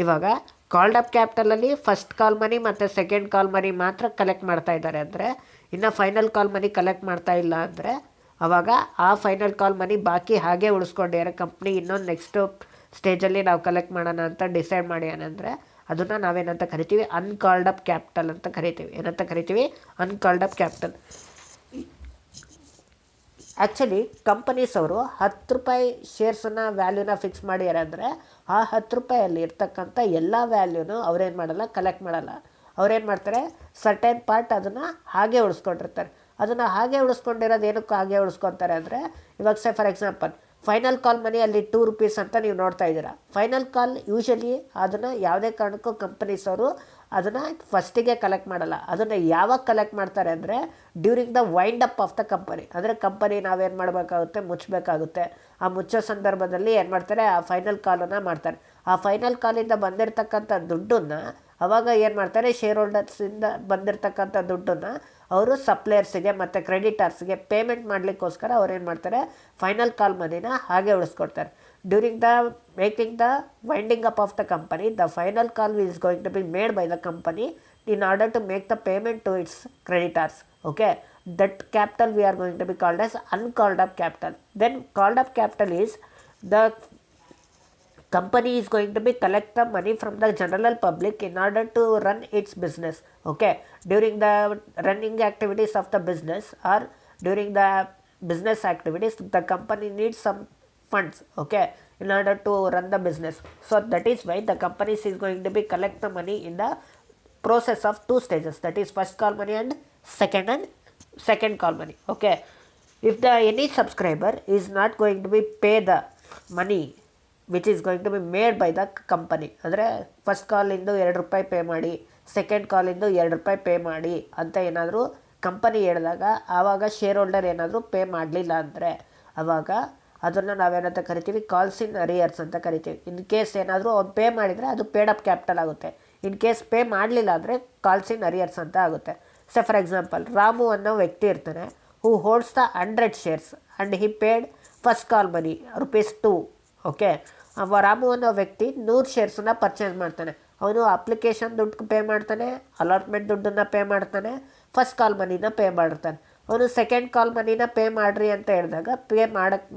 ಇವಾಗ ಕಾಲ್ಡ್ ಅಪ್ ಕ್ಯಾಪಿಟಲಲ್ಲಿ ಫಸ್ಟ್ ಕಾಲ್ ಮನಿ ಮತ್ತು ಸೆಕೆಂಡ್ ಕಾಲ್ ಮನಿ ಮಾತ್ರ ಕಲೆಕ್ಟ್ ಮಾಡ್ತಾ ಇದ್ದಾರೆ ಅಂದರೆ, ಇನ್ನು ಫೈನಲ್ ಕಾಲ್ ಮನಿ ಕಲೆಕ್ಟ್ ಮಾಡ್ತಾ ಇಲ್ಲ ಅಂದರೆ ಆವಾಗ ಆ ಫೈನಲ್ ಕಾಲ್ ಮನಿ ಬಾಕಿ ಹಾಗೆ ಉಳಿಸ್ಕೊಂಡಿದ್ದಾರೆ ಕಂಪ್ನಿ. ಇನ್ನೊಂದು ನೆಕ್ಸ್ಟು ಸ್ಟೇಜಲ್ಲಿ ನಾವು ಕಲೆಕ್ಟ್ ಮಾಡೋಣ ಅಂತ ಡಿಸೈಡ್ ಮಾಡಿ ಏನಂದರೆ ಅದನ್ನು ನಾವೇನಂತ ಕರಿತೀವಿ, ಅನ್ಕಾಲ್ಡ್ ಅಪ್ ಕ್ಯಾಪಿಟಲ್ ಅಂತ ಕರಿತೀವಿ. ಏನಂತ ಕರಿತೀವಿ? Uncalled up capital. Actually companies ಅವರು 10 ರೂಪಾಯಿ ಶೇರ್ಸನ್ನು ವ್ಯಾಲ್ಯೂನ ಫಿಕ್ಸ್ ಮಾಡ್ಯಾರ ಅಂದರೆ ಆ 10 ರೂಪಾಯಲ್ಲಿ ಇರ್ತಕ್ಕಂಥ ಎಲ್ಲ ವ್ಯಾಲ್ಯೂನು ಅವ್ರೇನು ಮಾಡಲ್ಲ, ಕಲೆಕ್ಟ್ ಮಾಡಲ್ಲ. ಅವ್ರೇನು ಮಾಡ್ತಾರೆ, ಸರ್ಟೈನ್ ಪಾರ್ಟ್ ಅದನ್ನು ಹಾಗೆ ಉಳಿಸ್ಕೊಂಡಿರ್ತಾರೆ. ಅದನ್ನು ಹಾಗೆ ಉಳಿಸ್ಕೊಂಡಿರೋದು ಏನಕ್ಕೆ ಹಾಗೆ ಉಳಿಸ್ಕೊತಾರೆ ಅಂದರೆ, ಇವಾಗ ಫಾರ್ ಎಕ್ಸಾಂಪಲ್ ಫೈನಲ್ ಕಾಲ್ ಮನಿ ಅಲ್ಲಿ 2 ರೂಪೀಸ್ ಅಂತ ನೀವು ನೋಡ್ತಾ ಇದ್ದೀರಾ. ಫೈನಲ್ ಕಾಲ್ ಯೂಶಲಿ ಅದನ್ನು ಯಾವುದೇ ಕಾರಣಕ್ಕೂ ಕಂಪನೀಸ್ ಅವರು ಅದನ್ನು ಫಸ್ಟಿಗೆ ಕಲೆಕ್ಟ್ ಮಾಡಲ್ಲ. ಅದನ್ನು ಯಾವಾಗ ಕಲೆಕ್ಟ್ ಮಾಡ್ತಾರೆ ಅಂದರೆ during the wind up of the company. ಅಂದರೆ ಕಂಪನಿ ನಾವೇನು ಮಾಡಬೇಕಾಗುತ್ತೆ, ಮುಚ್ಚಬೇಕಾಗುತ್ತೆ. ಆ ಮುಚ್ಚೋ ಸಂದರ್ಭದಲ್ಲಿ ಏನು ಮಾಡ್ತಾರೆ, ಆ ಫೈನಲ್ ಕಾಲನ್ನು ಮಾಡ್ತಾರೆ. ಆ ಫೈನಲ್ ಕಾಲಿಂದ ಬಂದಿರತಕ್ಕಂಥ ದುಡ್ಡನ್ನು ಆವಾಗ ಏನು ಮಾಡ್ತಾರೆ, ಶೇರ್ ಹೋಲ್ಡರ್ಸಿಂದ ಬಂದಿರತಕ್ಕಂಥ ದುಡ್ಡನ್ನು ಅವರು ಸಪ್ಲೈಯರ್ಸಿಗೆ ಮತ್ತು ಕ್ರೆಡಿಟರ್ಸ್ಗೆ ಪೇಮೆಂಟ್ ಮಾಡಲಿಕ್ಕೋಸ್ಕರ ಅವ್ರು ಏನು ಮಾಡ್ತಾರೆ, ಫೈನಲ್ ಕಾಲ್ ಮನಿನ ಹಾಗೆ ಉಳಿಸ್ಕೊಡ್ತಾರೆ. During the making the winding up of the company, the final call is going to be made by the company in order to make the payment to its creditors. Okay, that capital we are going to be called as uncalled up capital. Then called up capital is the company is going to be collect the money from the general public in order to run its business. Okay, during the running activities of the business or during the business activities, the company needs some funds, okay, in order to run the business. So that is why the company is going to be collect the money in the process of 2 stages, that is first call money and second call money. Okay, if the any subscriber is not going to be pay the money which is going to be made by the company, ಅಂದರೆ first ಕಾಲಿಂದು 2 ರೂಪಾಯಿ pay ಮಾಡಿ, second ಕಾಲಿಂದು 2 ರೂಪಾಯಿ pay ಮಾಡಿ ಅಂತ ಏನಾದರೂ company ಹೇಳಿದಾಗ ಆವಾಗ share holder ಏನಾದರೂ ಪೇ ಮಾಡಲಿಲ್ಲ ಅಂದರೆ ಆವಾಗ ಅದನ್ನು ನಾವೇನಂತ ಕರಿತೀವಿ, ಕಾಲ್ಸ್ ಇನ್ ಅರಿಯರ್ಸ್ ಅಂತ ಕರಿತೀವಿ. ಇನ್ ಕೇಸ್ ಏನಾದರೂ ಅವ್ನು ಪೇ ಮಾಡಿದರೆ ಅದು ಪೇಡ್ ಅಪ್ ಕ್ಯಾಪಿಟಲ್ ಆಗುತ್ತೆ. ಇನ್ ಕೇಸ್ ಪೇ ಮಾಡಲಿಲ್ಲ ಅಂದರೆ ಕಾಲ್ಸ್ ಇನ್ ಅರಿಯರ್ಸ್ ಅಂತ ಆಗುತ್ತೆ. ಸೊ ಫಾರ್ ಎಕ್ಸಾಂಪಲ್ ರಾಮು ಅನ್ನೋ ವ್ಯಕ್ತಿ ಇರ್ತಾನೆ, who holds the 100 shares and he paid first call money ₹2. Okay, Ramu ಅನ್ನೋ ವ್ಯಕ್ತಿ 100 ಶೇರ್ಸನ್ನ ಪರ್ಚೇಸ್ ಮಾಡ್ತಾನೆ. ಅವನು ಅಪ್ಲಿಕೇಶನ್ ದುಡ್ಡು ಪೇ ಮಾಡ್ತಾನೆ, ಅಲಾಟ್ಮೆಂಟ್ ದುಡ್ಡನ್ನು ಪೇ ಮಾಡ್ತಾನೆ, ಫಸ್ಟ್ ಕಾಲ್ ಮನಿನ ಪೇ ಮಾಡ್ತಾನೆ. ಅವನು ಸೆಕೆಂಡ್ ಕಾಲ್ ಮನಿನ ಪೇ ಮಾಡಿರಿ ಅಂತ ಹೇಳಿದಾಗ ಪೇ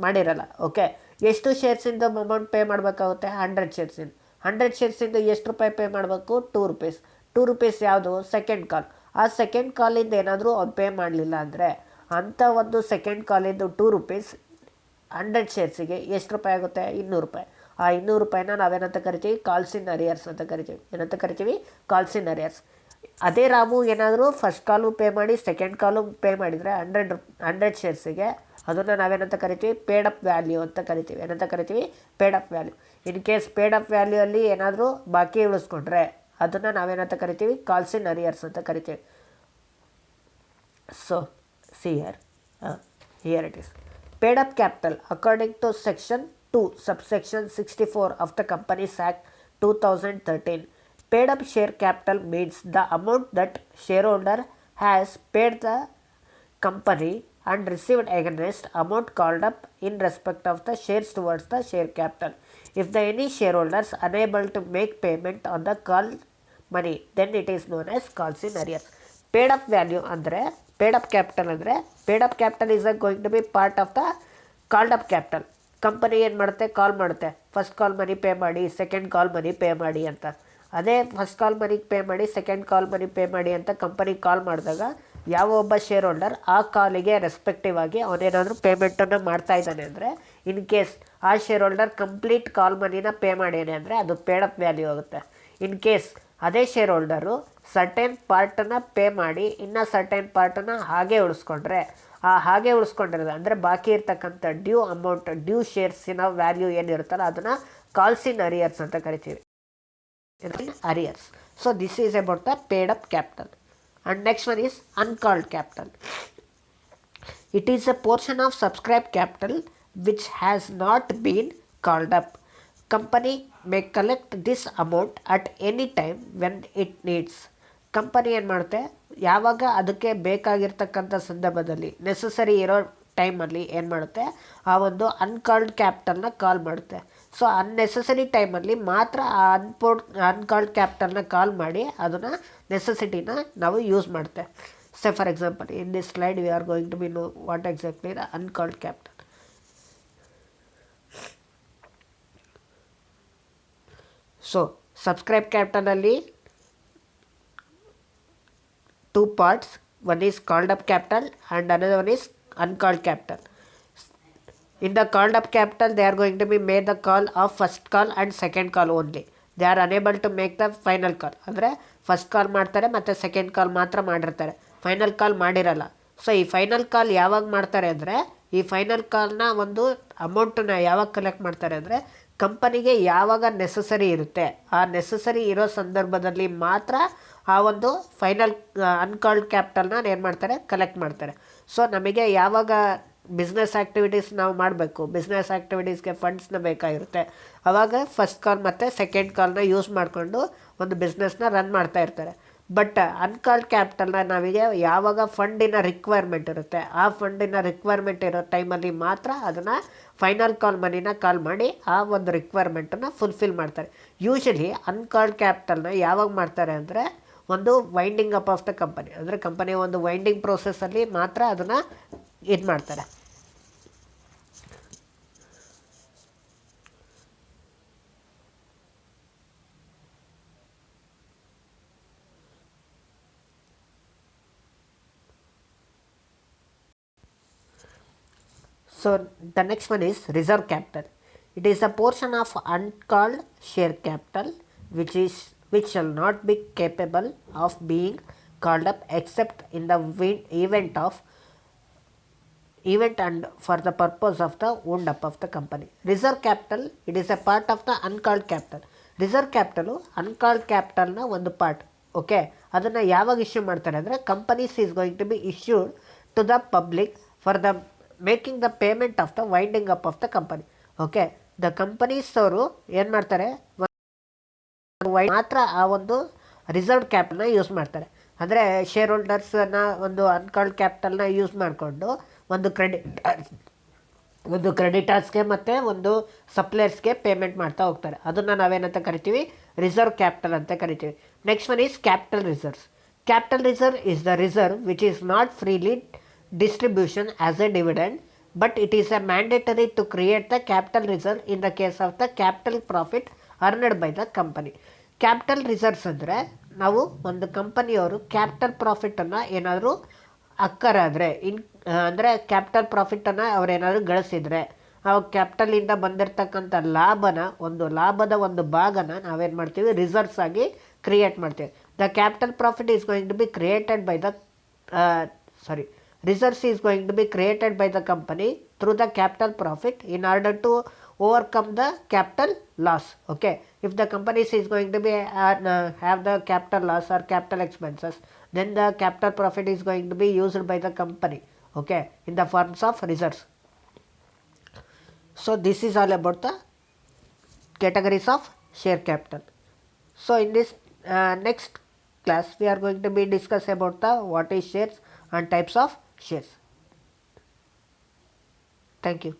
ಮಾಡಿರಲ್ಲ. ಓಕೆ, ಎಷ್ಟು ಶೇರ್ಸಿಂದ ಅಮೌಂಟ್ ಪೇ ಮಾಡಬೇಕಾಗುತ್ತೆ? 100 ಶೇರ್ಸಿಂದ. 100 ಶೇರ್ಸಿಂದ ಎಷ್ಟು ರೂಪಾಯಿ ಪೇ ಮಾಡಬೇಕು? 2 ರೂಪೀಸ್. 2 ರೂಪೀಸ್ ಯಾವುದು? ಸೆಕೆಂಡ್ ಕಾಲ್. ಆ ಸೆಕೆಂಡ್ ಕಾಲಿಂದ ಏನಾದರೂ ಅವ್ನು ಪೇ ಮಾಡಲಿಲ್ಲ ಅಂದರೆ ಅಂಥ ಒಂದು ಸೆಕೆಂಡ್ ಕಾಲಿಂದು 2 ರೂಪೀಸ್ 100 ಶೇರ್ಸಿಗೆ ಎಷ್ಟು ರೂಪಾಯಿ ಆಗುತ್ತೆ? 200 ರೂಪಾಯಿ. ಆ 200 ರೂಪಾಯಿನ ನಾವೇನಂತ ಕರಿತೀವಿ? ಕಾಲ್ಸ್ ಇನ್ ಅರಿಯರ್ಸ್ ಅಂತ ಕರಿತೀವಿ. ಏನಂತ ಕರಿತೀವಿ? ಕಾಲ್ಸ್ ಇನ್ ಅರಿಯರ್ಸ್. ಅದೇ ರಾಮು ಏನಾದರೂ ಫಸ್ಟ್ ಕಾಲು ಪೇ ಮಾಡಿ ಸೆಕೆಂಡ್ ಕಾಲು ಪೇ ಮಾಡಿದರೆ 100 ಶೇರ್ಸಿಗೆ ಅದನ್ನು ನಾವೇನಂತ ಕರಿತೀವಿ? ಪೇಡ್ ಅಪ್ ವ್ಯಾಲ್ಯೂ ಅಂತ ಕರಿತೀವಿ. ಏನಂತ ಕರಿತೀವಿ? Paid up value. In case paid up value ಅಲ್ಲಿ ಏನಾದರೂ ಬಾಕಿ ಉಳಿಸ್ಕೊಂಡ್ರೆ ಅದನ್ನು ನಾವೇನಂತ ಕರಿತೀವಿ? ಕಾಲ್ಸ್ ಇನ್ ಅರಿಯರ್ಸ್ ಅಂತ ಕರಿತೀವಿ. So see here it is paid up capital according to section 2 subsection 64 of the Companies Act 2013. Paid up share capital means the amount that shareholder has paid the company and received against amount called up in respect of the shares towards the share capital. If the any shareholders unable to make payment on the call money, then it is known as calls in arrears. Paid up value ಅಂದರೆ paid up capital ಅಂದರೆ paid up capital is going to be part of the called up capital. Company ಏನು ಮಾಡುತ್ತೆ? Call ಮಾಡುತ್ತೆ, first call money pay ಮಾಡಿ, second call money pay ಮಾಡಿ ಅಂತ. ಅದೇ first call ಮನಿಗೆ ಪೇ ಮಾಡಿ, ಸೆಕೆಂಡ್ ಕಾಲ್ ಮನಿ ಪೇ ಮಾಡಿ ಅಂತ ಕಂಪನಿಗೆ ಕಾಲ್ ಮಾಡಿದಾಗ ಯಾವ ಒಬ್ಬ ಶೇರ್ ಹೋಲ್ಡರ್ ಆ ಕಾಲಿಗೆ ರೆಸ್ಪೆಕ್ಟಿವ್ ಆಗಿ ಅವನೇನಾದರೂ ಪೇಮೆಂಟನ್ನು ಮಾಡ್ತಾ ಇದ್ದಾನೆ ಅಂದರೆ, ಇನ್ ಕೇಸ್ ಆ ಶೇರ್ ಹೋಲ್ಡರ್ ಕಂಪ್ಲೀಟ್ ಕಾಲ್ ಮನಿನ ಪೇ ಮಾಡ್ಯಾನೆ ಅಂದರೆ ಅದು ಪೇಡ್ ಅಪ್ ವ್ಯಾಲ್ಯೂ ಆಗುತ್ತೆ. ಇನ್ ಕೇಸ್ ಅದೇ ಶೇರ್ ಹೋಲ್ಡರು ಸರ್ಟೆನ್ ಪಾರ್ಟನ್ನು ಪೇ ಮಾಡಿ ಇನ್ನು ಸರ್ಟೆನ್ ಪಾರ್ಟನ್ನು ಹಾಗೆ ಉಳಿಸ್ಕೊಂಡ್ರೆ, ಆ ಹಾಗೆ ಉಳಿಸ್ಕೊಂಡಿರೋದು ಅಂದರೆ ಬಾಕಿ ಇರ್ತಕ್ಕಂಥ ಡ್ಯೂ ಅಮೌಂಟ್, ಡ್ಯೂ ಶೇರ್ಸಿನ ವ್ಯಾಲ್ಯೂ ಏನಿರುತ್ತಲ್ಲ ಅದನ್ನು ಕಾಲ್ಸ್ ಇನ್ ಅರಿಯರ್ಸ್ ಅಂತ ಕರಿತೀವಿ, arrears. So this is about the paid up capital. And next one is uncalled capital. It is a portion of subscribed capital which has not been called up. Company may collect this amount at any time when it needs. Company ಏನು ಮಾಡುತ್ತೆ, ಯಾವಾಗ ಅದಕ್ಕೆ ಬೇಕಾಗಿರ್ತಕ್ಕಂಥ ಸಂದರ್ಭದಲ್ಲಿ necessary ಇರೋ ಟೈಮಲ್ಲಿ ಏನು ಮಾಡುತ್ತೆ, ಆ ಒಂದು ಅನ್ಕಾಲ್ಡ್ ಕ್ಯಾಪಿಟಲ್ನ ಕಾಲ್ ಮಾಡುತ್ತೆ. ಸೊ ಅನ್ನೆಸೆಸರಿ ಟೈಮಲ್ಲಿ ಮಾತ್ರ ಆ ಅನ್ಕಾಲ್ಡ್ ಕ್ಯಾಪಿಟಲ್ನ ಕಾಲ್ ಮಾಡಿ ಅದನ್ನು ನೆಸೆಸಿಟಿನ ನಾವು ಯೂಸ್ ಮಾಡುತ್ತೆ. Say for example in this slide we are going to be know what exactly the uncalled capital. So subscribe ಕ್ಯಾಪಿಟಲಲ್ಲಿ two parts, one is called up capital and another one is uncalled capital. In the called up capital they are going to be made the call of first call and second call only. They are unable to make the final call. ಅಂದರೆ first call ಮಾಡ್ತಾರೆ ಮತ್ತು second ಕಾಲ್ ಮಾತ್ರ ಮಾಡಿರ್ತಾರೆ, final call ಮಾಡಿರಲ್ಲ. So ಈ final call ಯಾವಾಗ ಮಾಡ್ತಾರೆ ಅಂದರೆ, ಈ ಫೈನಲ್ ಕಾಲ್ನ ಒಂದು ಅಮೌಂಟನ್ನ ಯಾವಾಗ ಕಲೆಕ್ಟ್ ಮಾಡ್ತಾರೆ ಅಂದರೆ, ಕಂಪನಿಗೆ ಯಾವಾಗ ನೆಸಸರಿ ಇರುತ್ತೆ ಆ ನೆಸಸರಿ ಇರೋ ಸಂದರ್ಭದಲ್ಲಿ ಮಾತ್ರ ಆ ಒಂದು ಫೈನಲ್ ಅನ್ಕಾಲ್ಡ್ ಕ್ಯಾಪಿಟಲ್ನ ಏನು ಮಾಡ್ತಾರೆ, ಕಲೆಕ್ಟ್ ಮಾಡ್ತಾರೆ. ಸೊ ನಮಗೆ ಯಾವಾಗ ಬಿಸ್ನೆಸ್ ಆ್ಯಕ್ಟಿವಿಟೀಸ್ ನಾವು ಮಾಡಬೇಕು, ಬಿಸ್ನೆಸ್ ಆ್ಯಕ್ಟಿವಿಟೀಸ್ಗೆ ಫಂಡ್ಸ್ನ ಬೇಕಾಗಿರುತ್ತೆ, ಆವಾಗ ಫಸ್ಟ್ ಕಾಲ್ ಮತ್ತು ಸೆಕೆಂಡ್ ಕಾಲ್ನ ಯೂಸ್ ಮಾಡಿಕೊಂಡು ಒಂದು ಬಿಸ್ನೆಸ್ನ ರನ್ ಮಾಡ್ತಾ ಇರ್ತಾರೆ. ಬಟ್ ಅನ್ಕಾಲ್ಡ್ ಕ್ಯಾಪಿಟಲ್ನ ನಾವಿಗೆ ಯಾವಾಗ ಫಂಡಿನ ರಿಕ್ವೈರ್ಮೆಂಟ್ ಇರುತ್ತೆ, ಆ ಫಂಡಿನ ರಿಕ್ವೈರ್ಮೆಂಟ್ ಇರೋ ಟೈಮಲ್ಲಿ ಮಾತ್ರ ಅದನ್ನು ಫೈನಲ್ ಕಾಲ್ ಮನಿನ ಕಾಲ್ ಮಾಡಿ ಆ ಒಂದು ರಿಕ್ವೈರ್ಮೆಂಟನ್ನು ಫುಲ್ಫಿಲ್ ಮಾಡ್ತಾರೆ. ಯೂಶಲಿ ಅನ್ಕಾಲ್ಡ್ ಕ್ಯಾಪಿಟಲ್ನ ಯಾವಾಗ ಮಾಡ್ತಾರೆ ಅಂದರೆ, ಒಂದು winding up of the company, ಅಂದರೆ ಕಂಪನಿಯ ಒಂದು ವೈಂಡಿಂಗ್ ಪ್ರೋಸೆಸ್ಸಲ್ಲಿ ಮಾತ್ರ ಅದನ್ನು ಇದು ಮಾಡ್ತಾರೆ. So the next one is reserve capital. It is a portion of uncalled share capital which shall not be capable of being called up except in the event and for the purpose of the wound up of the company. Reserve capital, it is a part of the uncalled capital. Reserve capital uncalled capital na ಒಂದು part. Okay, ಅದನ್ನು ಯಾವಾಗ issue ಮಾಡ್ತಾರೆ ಅಂದರೆ, companies is going to be issued to the public for the making the payment of the winding up of the company. Okay, the companies ಅವರು ಏನು ಮಾಡ್ತಾರೆ, ಮಾತ್ರ ಆ ಒಂದು ರಿಸರ್ವ್ ಕ್ಯಾಪಿಟಲ್ನ ಯೂಸ್ ಮಾಡ್ತಾರೆ. ಅಂದರೆ ಶೇರ್ ಹೋಲ್ಡರ್ಸನ್ನ ಒಂದು ಅನ್ಕಾಲ್ಡ್ ಕ್ಯಾಪಿಟಲ್ನ ಯೂಸ್ ಮಾಡಿಕೊಂಡು ಒಂದು ಕ್ರೆಡಿಟರ್ಸ್ಗೆ ಮತ್ತು ಒಂದು ಸಪ್ಲೈಯರ್ಸ್ಗೆ ಪೇಮೆಂಟ್ ಮಾಡ್ತಾ ಹೋಗ್ತಾರೆ. ಅದನ್ನು ನಾವೇನಂತ ಕರಿತೀವಿ, ರಿಸರ್ವ್ ಕ್ಯಾಪಿಟಲ್ ಅಂತ ಕರಿತೀವಿ. Next one is capital reserves. Capital reserve is the reserve which is not freely distribution as a dividend, but it is a mandatory to create the capital reserve in the case of the capital profit earned by the company. Capital reserves ಅಂದರೆ, ನಾವು ಒಂದು ಕಂಪನಿಯವರು capital ಪ್ರಾಫಿಟನ್ನು ಏನಾದರೂ ಅಕ್ಕರಾದರೆ ಅಂದರೆ capital ಪ್ರಾಫಿಟನ್ನು ಅವರೇನಾದರೂ ಗಳಿಸಿದರೆ, ಆ ಕ್ಯಾಪಿಟಲಿಂದ ಬಂದಿರತಕ್ಕಂಥ ಲಾಭದ ಒಂದು ಭಾಗನ ನಾವೇನು ಮಾಡ್ತೀವಿ, ರಿಸರ್ವ್ಸ್ ಆಗಿ ಕ್ರಿಯೇಟ್ ಮಾಡ್ತೀವಿ. The capital profit is going to be created by the reserves is going to be created by the company through the capital profit in order to overcome the capital loss. Okay, if the company is going to be have the capital loss or capital expenses, then the capital profit is going to be used by the company, okay, in the forms of reserves. So this is all about the categories of share capital. So in this next class we are going to be discuss about the what is shares and types of shares. Thank you.